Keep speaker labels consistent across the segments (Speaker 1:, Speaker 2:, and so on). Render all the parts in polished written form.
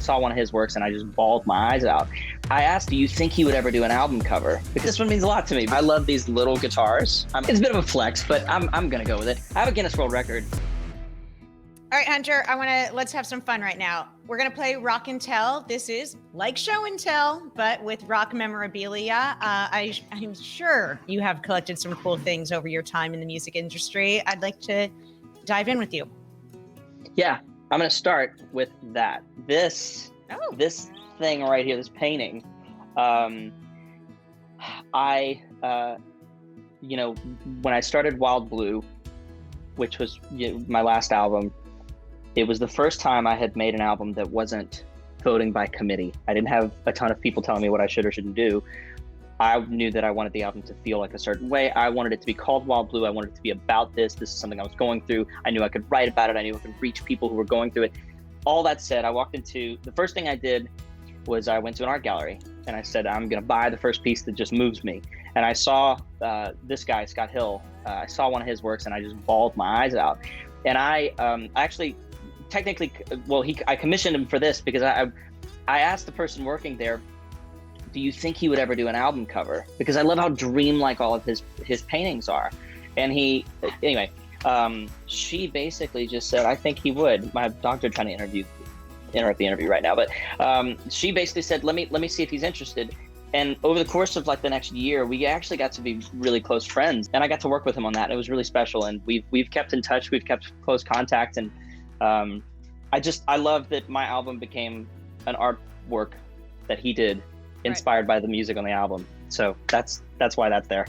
Speaker 1: saw one of his works and I just bawled my eyes out. I asked, do you think he would ever do an album cover? Because this one means a lot to me. I love these little guitars. It's a bit of a flex, but I'm gonna go with it. I have a Guinness World Record.
Speaker 2: All right, Hunter, let's have some fun right now. We're gonna play Rock and Tell. This is like show and tell, but with rock memorabilia. I'm sure you have collected some cool things over your time in the music industry. I'd like to dive in with you.
Speaker 1: Yeah, I'm gonna start with that. This thing right here, this painting. When I started Wild Blue, which was my last album, it was the first time I had made an album that wasn't voting by committee. I didn't have a ton of people telling me what I should or shouldn't do. I knew that I wanted the album to feel like a certain way. I wanted it to be called Wild Blue. I wanted it to be about this. This is something I was going through. I knew I could write about it. I knew I could reach people who were going through it. All that said, the first thing I did was I went to an art gallery and I said, I'm gonna buy the first piece that just moves me. And I saw this guy, Scott Hill. I saw one of his works and I just bawled my eyes out. And I commissioned him for this because I asked the person working there, do you think he would ever do an album cover? Because I love how dreamlike all of his paintings are. And she basically just said, I think he would. My doctor trying to interrupt the interview right now, but she basically said, let me see if he's interested. And over the course of the next year, we actually got to be really close friends, and I got to work with him on that. And it was really special, and we've kept in touch. We've kept close contact, and I love that my album became an artwork that he did, inspired by the music on the album. So that's why that's there.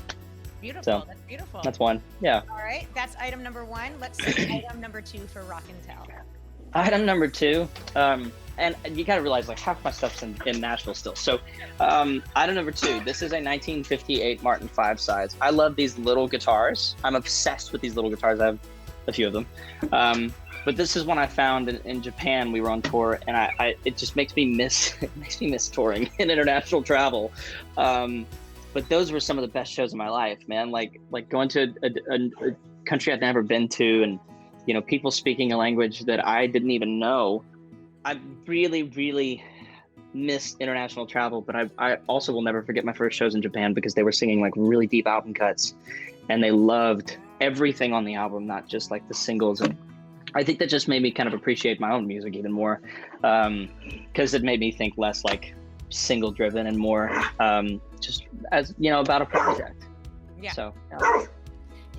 Speaker 2: Beautiful.
Speaker 1: So,
Speaker 2: that's beautiful.
Speaker 1: That's one. Yeah.
Speaker 2: All right. That's item number one. Let's see item number two for Rock and Tell.
Speaker 1: Item number two, and you gotta realize half my stuff's in Nashville still. So item number two, this is a 1958 Martin 5 size. I love these little guitars. I'm obsessed with these little guitars. I have a few of them. But this is one I found in Japan. We were on tour, and it just makes me miss touring and international travel. But those were some of the best shows of my life, man. Like going to a country I'd never been to, and people speaking a language that I didn't even know. I really, really miss international travel, but I also will never forget my first shows in Japan because they were singing really deep album cuts, and they loved everything on the album, not just the singles. And I think that just made me kind of appreciate my own music even more, because it made me think less single driven and more just as about a project.
Speaker 2: Yeah.
Speaker 1: So.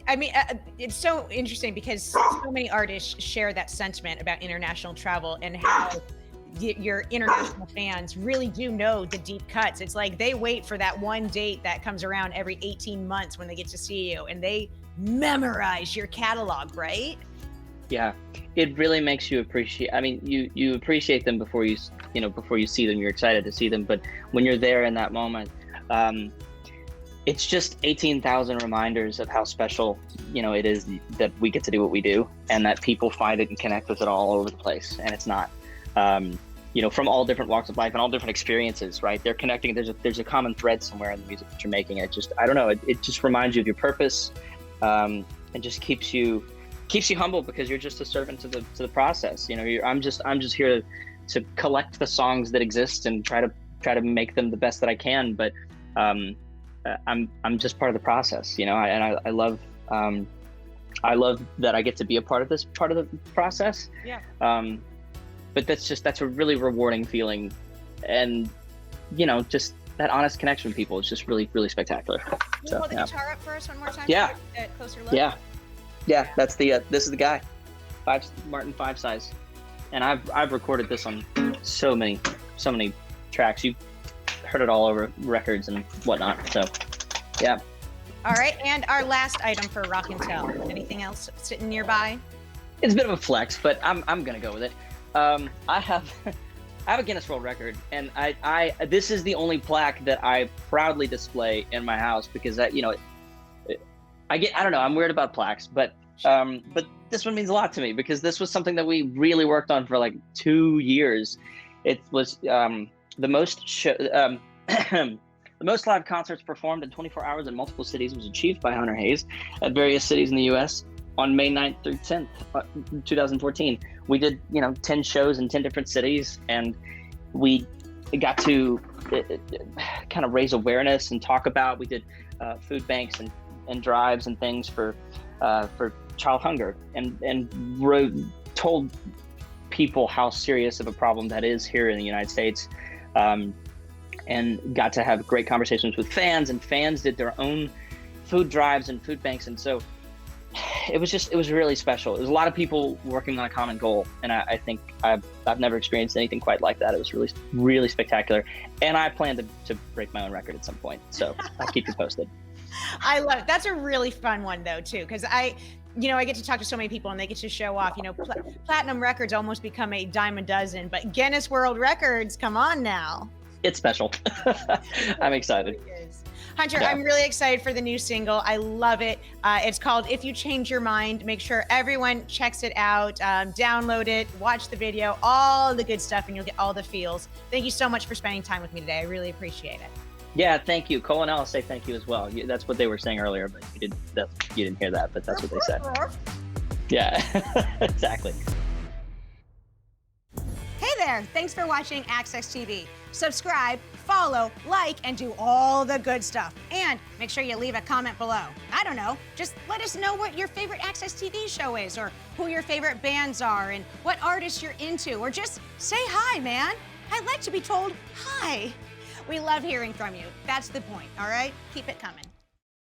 Speaker 2: I mean, it's so interesting because so many artists share that sentiment about international travel and how your international fans really do know the deep cuts. It's like they wait for that one date that comes around every 18 months when they get to see you, and they memorize your catalog, right?
Speaker 1: Yeah, it really makes you appreciate. I mean, you appreciate them before you see them. You're excited to see them, but when you're there in that moment, it's just 18,000 reminders of how special, it is that we get to do what we do, and that people find it and connect with it all over the place. And it's not, from all different walks of life and all different experiences, right? They're connecting. There's a common thread somewhere in the music that you're making. I don't know. It just reminds you of your purpose, and just keeps you humble because you're just a servant to the process. I'm just here to collect the songs that exist and try to make them the best that I can. But I'm just part of the process, and I love that I get to be a part of this part of the process.
Speaker 2: Yeah.
Speaker 1: But that's a really rewarding feeling, and just that honest connection with people is just really, really spectacular.
Speaker 2: Can you hold the guitar up for us one more time?
Speaker 1: Yeah.
Speaker 2: A closer look.
Speaker 1: Yeah. That's this is the guy, Martin 5 size, and I've recorded this on so many tracks. You heard it all over records and whatnot. So, yeah.
Speaker 2: All right, and our last item for Rock and Tell. Anything else sitting nearby?
Speaker 1: It's a bit of a flex, but I'm gonna go with it. I have a Guinness World Record, and this is the only plaque that I proudly display in my house because I don't know, I'm weird about plaques, but this one means a lot to me because this was something that we really worked on for 2 years. It was the most live concerts performed in 24 hours in multiple cities was achieved by Hunter Hayes at various cities in the U.S. on May 9th through 10th, 2014. We did, 10 shows in 10 different cities, and we got to kind of raise awareness and talk about. We did food banks and drives and things for child hunger, and told people how serious of a problem that is here in the United States, and got to have great conversations with fans, and fans did their own food drives and food banks. And so it was really special. It was a lot of people working on a common goal, and I think I've never experienced anything quite like that. It was really, really spectacular, and I plan to break my own record at some point, so I'll keep you posted.
Speaker 2: I love it. That's a really fun one though too, because I get to talk to so many people and they get to show off. Platinum records almost become a dime a dozen, but Guinness World Records, come on now.
Speaker 1: It's special. I'm excited.
Speaker 2: Hunter, yeah. I'm really excited for the new single. I love it. It's called If You Change Your Mind. Make sure everyone checks it out, download it, watch the video, all the good stuff, and you'll get all the feels. Thank you so much for spending time with me today. I really appreciate it.
Speaker 1: Yeah, thank you. Cole and I'll say thank you as well. That's what they were saying earlier, but you didn't hear that, but that's what they said. Yeah, exactly.
Speaker 2: Hey there, thanks for watching AXS TV. Subscribe, follow, like, and do all the good stuff. And make sure you leave a comment below. I don't know, just let us know what your favorite AXS TV show is, or who your favorite bands are, and what artists you're into, or just say hi, man. I'd like to be told hi. We love hearing from you. That's the point, all right? Keep it coming.